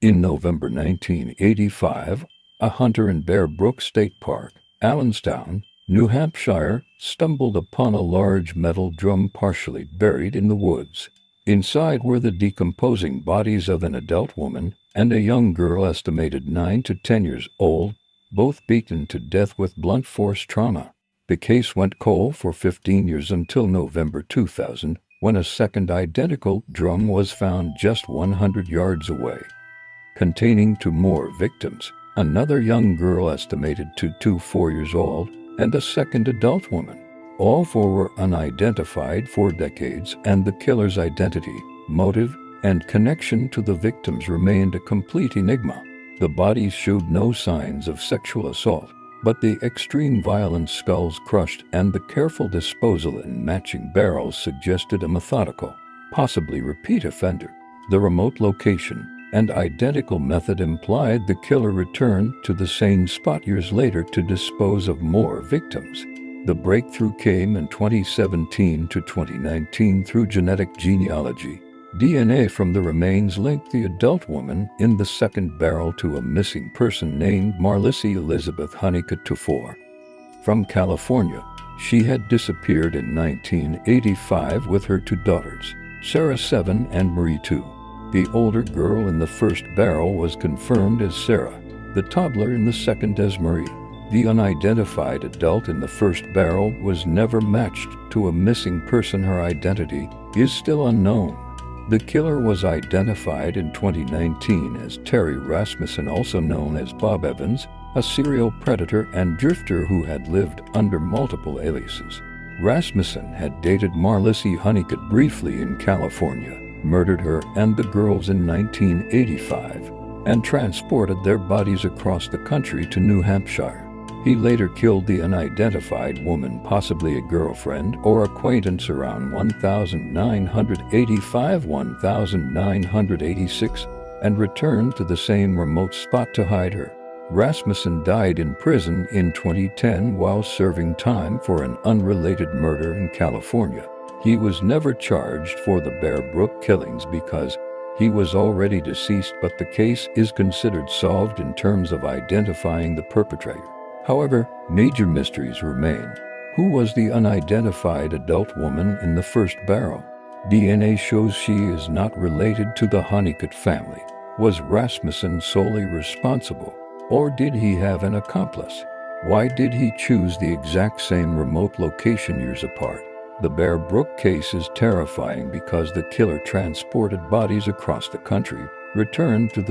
In November 1985, a hunter in Brook State Park, Allenstown, New Hampshire, stumbled upon a large metal drum partially buried in the woods. Inside were the decomposing bodies of an adult woman and a young girl estimated 9 to 10 years old, both beaten to death with blunt force trauma. The case went cold for 15 years until November 2000, when a second identical drum was found just 100 yards away, containing two more victims, another young girl estimated to 4 years old, and a second adult woman. All four were unidentified for decades, and the killer's identity, motive, and connection to the victims remained a complete enigma. The bodies showed no signs of sexual assault, but the extreme violence, skulls crushed, and the careful disposal in matching barrels suggested a methodical, possibly repeat offender. The remote location and identical method implied the killer returned to the same spot years later to dispose of more victims. The breakthrough came in 2017 to 2019 through genetic genealogy. DNA from the remains linked the adult woman in the second barrel to a missing person named Marlissy Elizabeth Honeycutt IV. From California, she had disappeared in 1985 with her two daughters, Sarah 7 and Marie 2. The older girl in the first barrel was confirmed as Sarah, the toddler in the second as Marie. The unidentified adult in the first barrel was never matched to a missing person. Her identity is still unknown. The killer was identified in 2019 as Terry Rasmussen, also known as Bob Evans, a serial predator and drifter who had lived under multiple aliases. Rasmussen had dated Marlissy Honeycutt briefly in California, murdered her and the girls in 1985, and transported their bodies across the country to New Hampshire. He later killed the unidentified woman, possibly a girlfriend or acquaintance, around 1985-1986, and returned to the same remote spot to hide her. Rasmussen died in prison in 2010 while serving time for an unrelated murder in California. He was never charged for the Brook killings because he was already deceased, but the case is considered solved in terms of identifying the perpetrator. However, major mysteries remain. Who was the unidentified adult woman in the first barrel? DNA shows she is not related to the Honeycutt family. Was Rasmussen solely responsible, or did he have an accomplice? Why did he choose the exact same remote location years apart? The Brook case is terrifying because the killer transported bodies across the country, returned to the